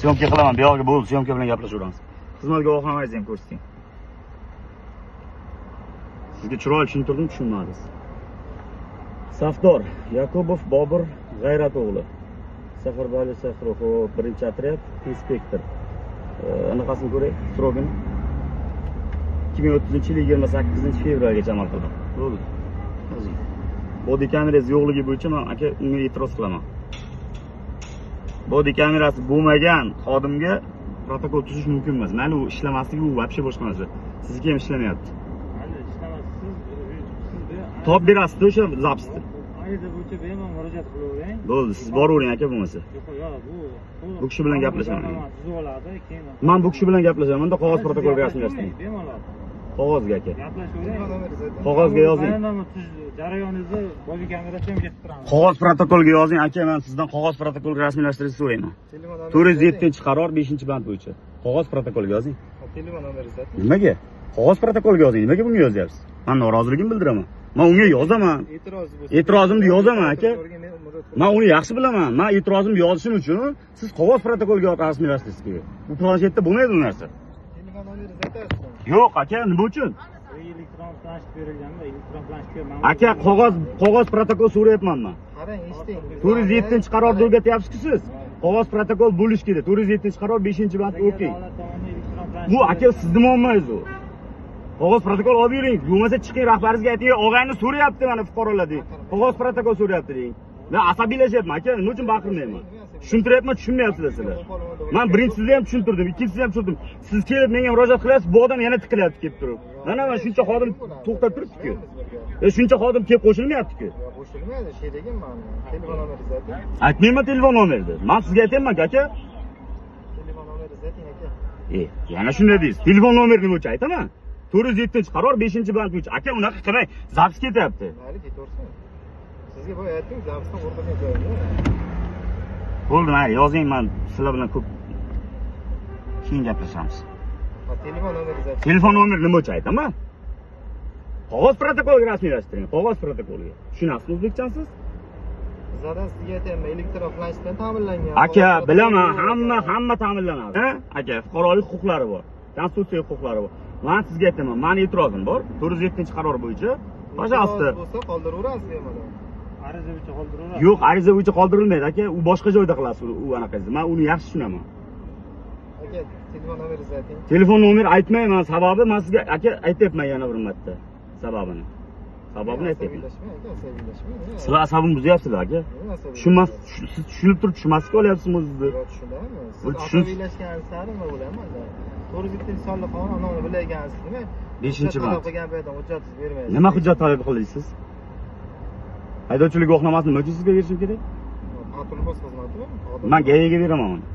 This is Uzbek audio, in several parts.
Syomka qilaman, bu yoqqa bo'ldi, syomka bilan gaplashaveramiz. Xizmat guvohnomangizni ham ko'rsating. Sizga chiroyli tushuntirdim, tushunmadingiz. Safdor Yakubov Bobur G'ayratovli. Safarbarli Sahrov, birinchi otryad, inspektor. Anaqasini ko'ray, Strogin. 2030-yil 28-fevralgacha amal qildi. Bo'ldi. Body kamerasi yo'qligi bo'yicha men aka unga e'tiroz qilaman. Body kamerasi bo'lmagan xodimga protokol tuzish mumkin emas. Mana u ishlamasligi u вообще boshqa narsa. Sizga ham ishlamayapti. Mayli, ishlamaysiz. Siz top berasiz o'sha zapisni. Ariza bo'yicha bemalol murojaat qilavering. Bo'ldi, siz boravering aka bo'lmasa. Yo'q, Bu kishi bilan gaplashaman. Tuzib oladi, keyin. Men bu kishi bilan gaplashaman. Bunda qog'oz protokolga rasmiylashtiring. Bemalol. Qog'ozga aka. Gaplashavering. Qog'ozga yozing. Jarayoningizni body kamerasi ham ketib turamiz. Qog'oz protokolga yozing aka, men sizdan qog'oz protokolga rasmiylashtirishni so'rayman. 407-qaror 5-band bo'yicha. Qog'oz protokolga yozing. Telefon nomeringizni ayting. Nimaga? Qog'oz protokolga yozing. Nimaga bunga yozyapsiz? Men noroziligimni bildiraman. Men unga yozaman. E'tirozimni yozaman aka. Men uni yaxshi bilaman. Men e'tirozimni yozishim uchun siz qog'oz protokolga rasmiylashtiringiz kerak. Bu planshetda bo'lmaydi bu narsa. Telefon nomeringizni aytasiz. Yo'q aka, nima uchun? Elektron planshet berilganda, elektron planshetga Aka, qog'oz protokol so'rayapman men. qarang, eshiting. 407-qarorda o'rgatyapsiz-ku siz. Qog'oz protokol bo'lish kerak. 407-qaror 5-band o'qing. Bu aka sizning muammongiz u. Qog'oz protokol olib yuring. Bo'lmasa chiqing rahbaringizga ayting, og'ayni so'rayapti mana fuqarolar deng. Qog'oz protokol so'rayapti deng. Men asabiylashayapman aka, nima uchun baqirmayman? Tushuntiryapman, tushunmayapsizlar sizlar. Men birinchisida ham tushuntirdim, ikkinchisida ham tushuntirdim. Siz kelib menga murojaat qilyapsiz, bu odam yana tiqilyapti kelib turib. Mana shuncha xodim to'xtab turibdi-ku. Shuncha xodim kelib qo'shilmayapti-ku. Qo'shilmaydi, shay deganman. Telefon nomeringizni ayting. Aytmayman telefon nomerni. Men sizga aytayman aka. Telefon nomeringizni ayting aka. Yana shunday deysiz. Telefon nomerni bo'yicha aytaman. 407-qaror 5-band bo'yicha. Aka, unaqa qilmang. Zapis ketyapti. Mayli, ketaversin. Sizga boya aytdim, zapisdan qo'rqagan joyim. Bo'ldi, mayli, yozing, men sizlar bilan ko'p keyin gaplashamiz. Telefon nomeringizni ayting. Telefon nomerni nima bo'yicha aytaman? Qog'oz protokolga rasmiylashtiring. Qog'oz protokolga. Tushunasizmi o'zbekchasiz? Zadan sizga aytayapman, elektron planshetdan ta'minlangan. Aka, bilaman, hamma ta'minlanadi. Aka, fuqarolik huquqlari bor. Konstitutsiya huquqlari bor. Men sizga aytaman, meni e'tirozim bor. 407-qaror bo'yicha. Pожалуйста. Bo'lsa qoldiraverasiz bemalol. Ariza bo'yicha qoldiraverasiz. Yo'q, ariza bo'yicha qoldirilmaydi aka. U boshqa joyda qilasiz u anaqasi. Men uni yaxshi tushunaman. Aka, telefon nomeringizni ayting. Telefon nomer aytmayman, sababi men sizga aka aytayapman yana bir marta. Sababini aytayapman. Sizlar asabimni buzyapsizlar aka. Tushunmas, siz tushunib turib tushunmaslikka olyapsizmi o'zingizni? Yo'q, tushunaman. Siz asabiylashganingiz sari nima bo'lyapman-da. 407-sonli qonun anavini bilgansiz nima? 5-band. Qilgan paytda hujjatsiz bermaysiz. Nima hujjat talab qildingiz? Haydovchilik guvohnomasini nima uchun sizga berishim kerak? Patrul bos xizmatimi? Men GAIga beraman uni.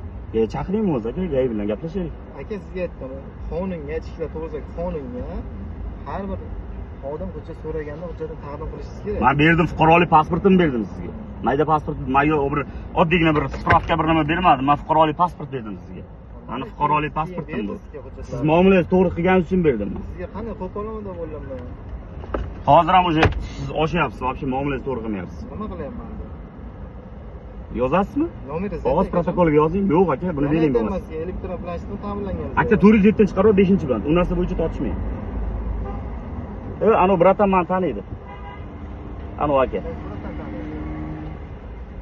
Chaqiring o'zi aka, GAI bilan gaplashaylik. Aka, sizga aytdim, qonunga ichkilar to'g'risida qonunga har bir xodim hujjat so'raganda hujjatni taqdim qilishingiz kerak. Men berdim, fuqarolik pasportini berdim sizga. Mayda pasport, mayda bir oddiygina bir spravka bir nima bermadim. Men fuqarolik pasport berdim sizga. Mani fuqarolik pasportim bu. Siz muomalangizni to'g'ri qilganingiz uchun berdim. Sizga qanday qo'polonda bo'lyapman? Hozir ham o'sha siz oshyapsiz, вообще muomalangizni to'g'ri qilmayapsiz. Nima qilyapman? Yozasizmi? Nomeringizni Qog'oz protokolga yozing. Yo'q aka, buni bering bo'lmasa. Elektron planshetdan ta'minlangan. Aka, 407-qaror 5-band. U narsa bo'yicha tortishmang. Ana bratan meni taniydi. Ana aka.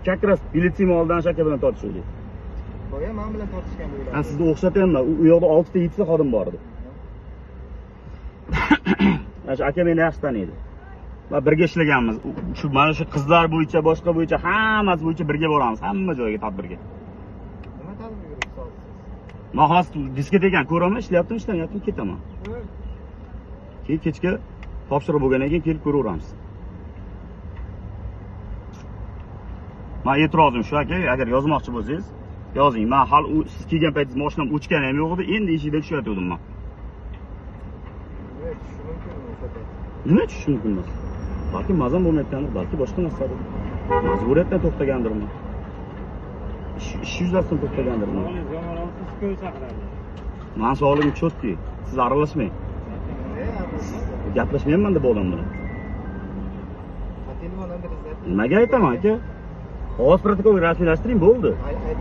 Chakras militsiyani oldidan aka bilan tortishdik. Boya men bilan tortishgan bo'ladi. Men sizni o'xshatyapman. U yoqda 6 ta 7 ta xodim bor edi. Mana aka meni yaxshi taniydi. Va birga ishlaganmiz. Shu mana shu qizlar bo'yicha, boshqa bo'yicha hammasi bo'yicha birga boramiz. Hamma joyga tadbirga. Nima tadbir yuribsiz? Men hozir diskotekani ko'raman, ishlayaptimi, ishlamayaptimi, ketaman. Keyin kechga topshiriq bo'lgandan keyin kelib ko'raveramiz. Men e'tirozim shu aka, agar yozmoqchi bo'lsangiz, yozing. Men hal siz kelgan paytingiz mashinam o'chgani ham yo'q edi, endi eshikda tushayotgandim men. Nima tushish mumkin emas? Balki mazam bo'lmayotgandir, balki boshqa narsadir. Majburiyatdan to'xtagandirman. Ish yuzasidan to'xtagandirman. Men sog'ligim chotki, siz aralashmang. Gaplashmayman deb odam bilan. Nimaga aytaman aka? Qog'oz protokolga rasmiylashtiring, bo'ldi.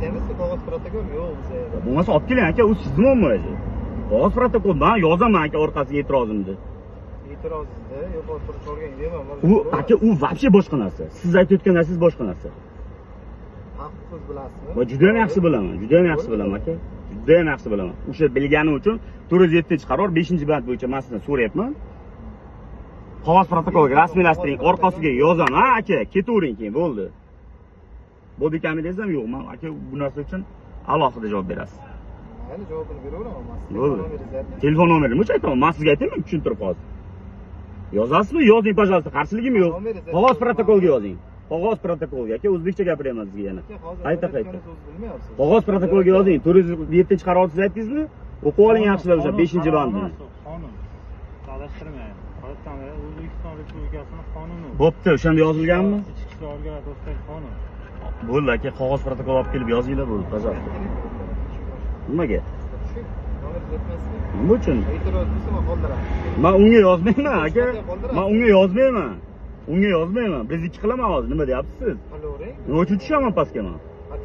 aytamiz, qog'oz protokol yo'q bizda. Bo'lmasa olib keling aka, u sizni muammongiz. Qog'oz protokol men yozaman aka orqasiga e'tirozimni. E'tirozingizda yo'q protokolga deyman. U aka u вообще boshqa narsa. Siz aytayotgan narsangiz boshqa narsa. Siz bilasizmi? Va juda ham yaxshi bilaman, juda ham yaxshi bilaman aka. Juda ham yaxshi bilaman. O'sha bilganim uchun 407-qaror 5-band bo'yicha men sizdan so'rayapman. Qog'oz protokolga rasmiylashtiring, orqasiga yozaman aka, ketavering keyin bo'ldi. Bo'ldi ekanmi desam, yo'q, men aka bu narsa uchun alohida javob berasiz. Mayli, javobini beraveraman. Bo'ldi. Telefon nomerini o'chi aytaman, men sizga aytaymi, tushuntirib hozir. Yozasizmi? Yozing, пожалуйста, qarshiligim yo'q. Qog'oz protokolga yozing. Qog'oz protokolga aka, o'zbekcha gapiryapman sizga yana. Qayta. Qog'oz protokolga yozing. 407-qaror siz aytdingizmi? O'qib oling yaxshilab o'sha 5-bandni. Qonun. Adashtirmang. O'zbekiston Respublikasining qonuni. Bo'pti, o'shanda yozilganmi? Ichki ishlar organlari qonun. Bo'ldi aka, qog'oz protokol olib kelib yozinglar bo'ldi, пожалуйста. Nimaga? Nima uchun? E'tiroz bo'lsa men qoldiraman. Men unga yozmayman aka. Men unga yozmayman. Unga yozmayman. Biz ikki qilaman hozir. Nima deyapsiz siz? Qilavering. Nima uchun tushaman pastga men?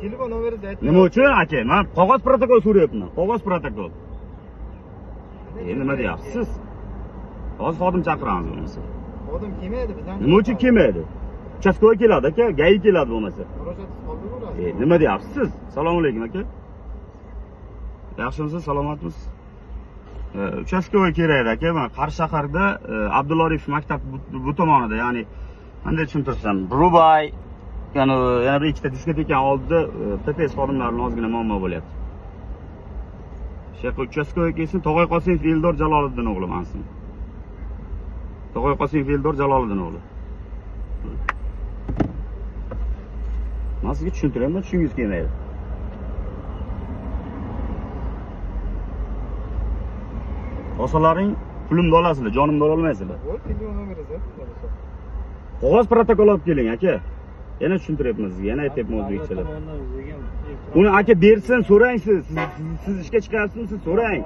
Telefon nomeringizni ayting. Nima uchun aka? Men qog'oz protokol so'rayapman. Qog'oz protokol. Nima deyapsiz siz? Hozir xodim chaqiramiz bo'lmasa. Xodim kelmaydi bizdan. Nima uchun kelmaydi? Uchastkoga keladi aka, GAI keladi bo'lmasa. Murojaat qoldirasiz. Nima deyapsiz siz? Assalomu alaykum aka. Yaxshimisiz, salomatmisiz? Uchastkoga kerak aka, men Qarshi shaharda Abdulla Oripov maktab bu tomonida, ya'ni qanday tushuntirsam, Rubay, yana bir ikkita diskoteka oldida PPS xodimlarining ozgina muammo bo'lyapti. Shayx uchastkoga kelsin, Tog'ay Qosimov Eldor Jaloliddin o'g'li mensin. Tog'ay Qosimov Eldor Jaloliddin o'g'li. Men sizga tushuntiryapman, tushingiz kelmaydi. Olsalaring pulimni olasizlar, jonimni ololmaysizlar. Qog'oz protokol olib keling aka. Yana tushuntiryapman sizga, yana aytyapman o'zbekchada. Uni aka bersin, so'rang siz. Siz ishga chiqyapsizmi, siz so'rang.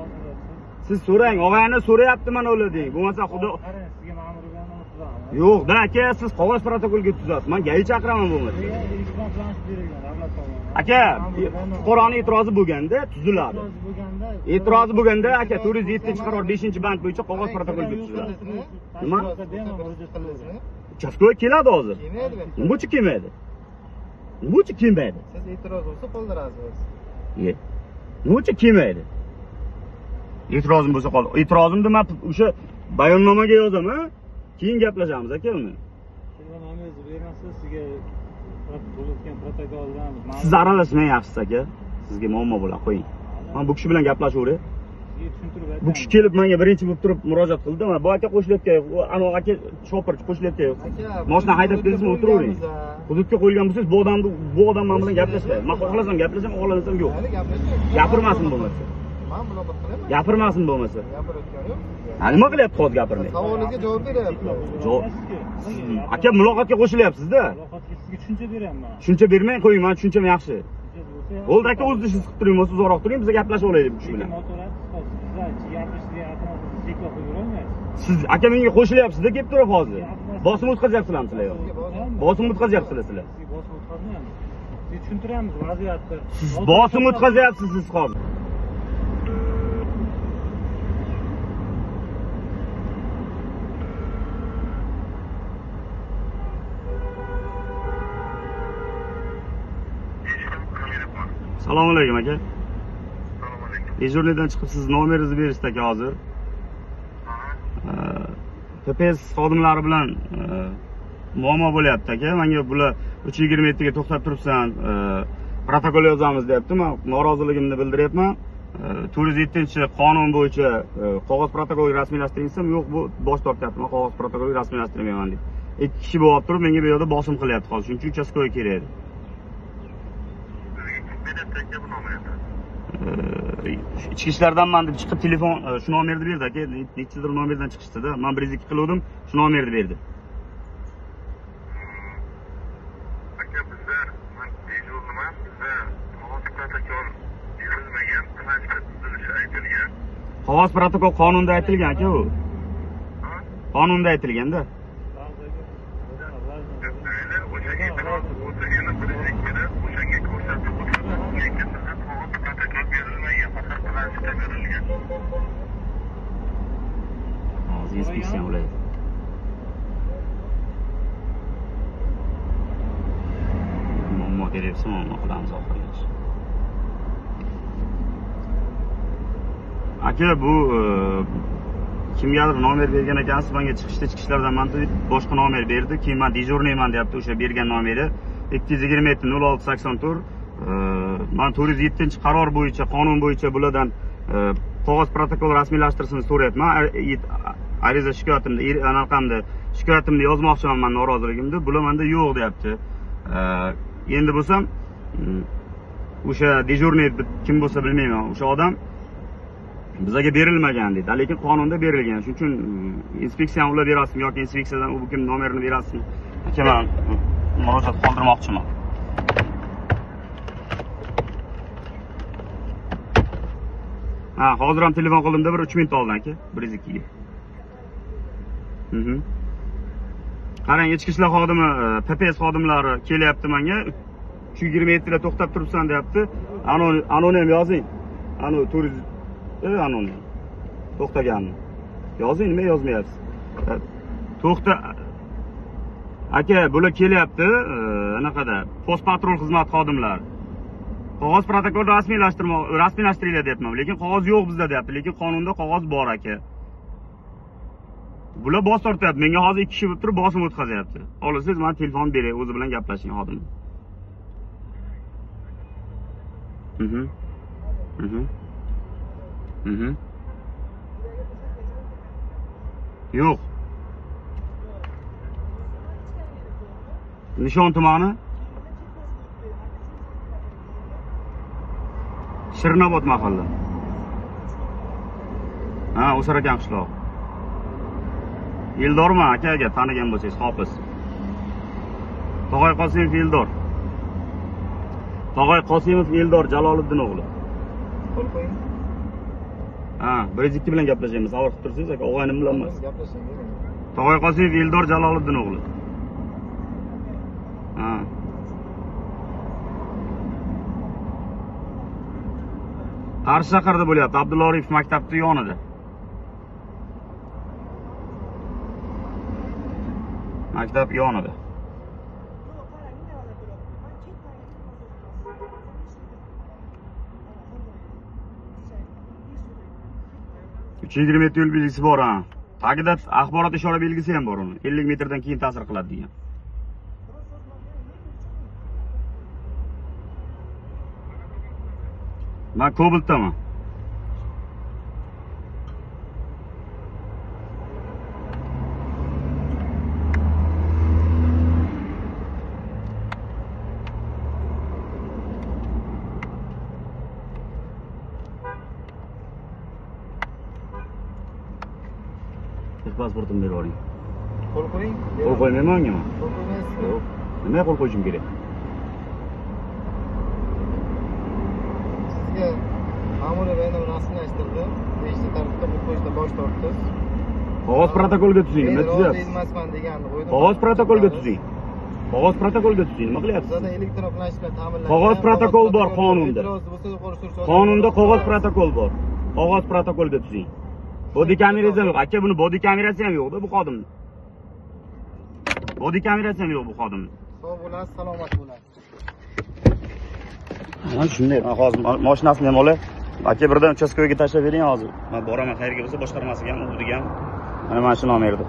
Siz so'rang, og'ayni so'rayapti mana ular deng. Bo'lmasa xudo Sizga ma'mur bo'lganini tuzaman. yo'q-da aka, siz qog'oz protokolga tuzasiz. Men GAI chaqiraman bo'lmasa. Aka, fuqaroning e'tirozi bo'lganda tuziladi. E'tirozi bo'lganda aka 407-qaror 5-band bo'yicha qog'oz protokolga tuziladi. Nima? Uchastkoga keladi hozir. Nima uchun kelmaydi? Nima uchun kelmaydi? Siz e'tiroz bo'lsa qoldirasiz. Nima uchun kelmaydi? E'tirozim bo'lsa qoldi. E'tirozimni men o'sha bayonnomaga yozaman, keyin gaplashamiz aka uni. Telefoningizni bermasiz, sizga bo'layotgan protokoldan Siz aralashmang yaxshisi aka. Sizga muammo bo'ladi, qo'ying. Men bu kishi bilan gaplashaveray. Bu kishi kelib menga birinchi bo'lib turib murojaat qildi. Men bu aka qo'shilayotgan yo'q, ana aka chopirchi qo'shilayotgan yo'q. Mashina haydab keldingizmi, o'tiravering. Hududga qo'yilgan bo'lsangiz, bu odam men bilan gaplashmaydi. Men xohlasam gaplashaman, xohlasam yo'q. Gapirmasin bo'lmasa. Men muloqot qilaman. Gapirmasin bo'lmasa. Gapirayotganim yo'q. Nima qilyapti hozir gapirmay? Savolingizga javob beryapman. Aka muloqotga qo'shilyapsiz-da. Muloqotga sizga tushuncha beryapman. Tushuncha bermang, qo'ying, men tushuncham yaxshi. Bo'ldi aka, o'z ishingizni qilib turing, bo'lsa uzoqroq turing, biz gaplashib olaylik bu kishi bilan. Siz aka menga qo'shilyapsiz-da, kelib turib hozir. Bosim o'tkazayapsizlarmi sizlar yo'q? Bosim o'tkazayapsizlar sizlar. Bosim o'tkazmaymiz. Biz tushuntiramiz vaziyatni. Siz bosim o'tkazayapsiz siz hozir. Assalomu alaykum aka. Assalomu alaykum. Dejurnidan chiqib siz nomeringizni berishdi aka hozir. PPS xodimlari bilan muammo bo'lyapti aka. Menga bular 327 ga to'xtab turibsan, protokol yozamiz deyapti. Men noroziligimni bildiryapman. 407-qonun bo'yicha qog'oz protokolga rasmiylashtiring desam, yo'q, bu bosh tortyapti. Men qog'oz protokolga rasmiylashtirmayman deb. Ikki kishi bo'lib turib menga bu yerda bosim qilyapti hozir. Shuning uchun uchastkoga kerak edi. Ichki ishlardanman deb chiqib telefon shu nomerni berdi aka, nechidir nomerdan chiqishdi-da. Men 102 qildim, shu nomerni berdi. Aka bizda men dejurniman, bizda qog'oz protokol yozilmagan, transport tuzilishi aytilgan. Qog'oz protokol qonunda aytilgan aka u. Qonunda aytilganda. O'shanga e'tiroz bo'lsa, yana 102 da o'shanga ko'rsatib o'tadi. inspeksiya viloyat. Muammo deyapsiz, muammo qilamiz oxirigacha. Aka, bu kimgadir nomer bergan ekansiz, menga chiqishlardan mana boshqa nomer berdi. Keyin men dejurniyman deyapti, o'sha bergan nomeri 227 0684. Men 407-qaror bo'yicha, qonun bo'yicha bulardan qog'oz protokol rasmiylashtirishni so'rayapman. Ariza shikoyatimni, anaqamda shikoyatimni yozmoqchiman men noroziligimni. Bular menda yo'q deyapti. Endi bo'lsam o'sha dejurniy kim bo'lsa bilmayman, o'sha odam bizga berilmagan dedi, lekin qonunda berilgan. Shuning uchun inspeksiyani ular berasizmi yoki inspeksiyadan u kim nomerini berasizmi? Aka, men murojaat qoldirmoqchiman. Ha, hozir ham telefon qildimda, bir 3 minut oldin aka, 102 ga. Qarang, ichki ishlar xodimi, PPS xodimlari kelyapti menga. 220 metrda to'xtab turibsan deyapti. Anoni ham yozing. Turizm anonim. To'xtaganmi? Yozing, nima yozmayapsiz? To'xta. Aka, bular kelyapti, anaqada, post patrul xizmat xodimlari. Qog'oz protokol rasmiylashtiringlar deyapman, lekin qog'oz yo'q bizda deyapti, lekin qonunda qog'oz bor aka. Bular bos tortyapti. Menga hozir 2 kishi bo'lib turib bosim o'tkazyapti. Olasiz, men telefon beray, o'zi bilan gaplashing xodim. Yo'q. Nishon tumani? Shirinobod mahalla. Ha, O'sarakan qishloq. Eldorman akaga tanigan bo'lsangiz, Hofiz. Tog'ay Qosimov Eldor. Tog'ay Qosimov Eldor Jaloliddin o'g'li. Qo'l qo'ying. Ha, 102 bilan gaplashamiz. Avval qilib tursangiz aka, o'g'aynim bilan emas. Gaplashing. Tog'ay Qosimov Eldor Jaloliddin o'g'li. Ha. Qarshi shaharda bo'lyapti, Abdulla Oripov maktabning yonida. Maktab yonida. Chegirma yo'l belgisi bor, ha. Tagida axborot ishora belgisi ham bor uni. 50 metrdan keyin ta'sir qiladi degan. Men Kobaltdaman. Pasportimni berib oling. Qo'l qo'ying. Qo'l qo'ymayman unga. Qo'l qo'ymaysiz. Yo'q. Nima qo'l qo'yishim kerak? Sizga ma'muriy bayonnoma rasmiylashtirdi. Nechta tartibda bu qo'yishda bosh tortdingiz. Qog'oz protokolga tuzing, nima tuzyapsiz? Emasman deganni qo'ydim. Qog'oz protokolga tuzing. Qog'oz protokolga tuzing, nima qilyapsiz? Bizda elektron planshet bilan ta'minlangan. Qog'oz protokol bor qonunda. Qonunda qog'oz protokol bor. Qog'oz protokolga tuzing. Body kamerasi ham yo'q. Aka, buni body kamerasi ham yo'q-da bu xodimning. Body kamerasi ham yo'q bu xodimning. Sog' bo'lasiz, salomat bo'lasiz. Mana shunday. Hozir mashinasini ham olay. Aka, birdan uchastkoga tashlab bering hozir. Men boraman, qayerga bo'lsa boshqarmasiga ham, udiga ham. Mana shu nomerda.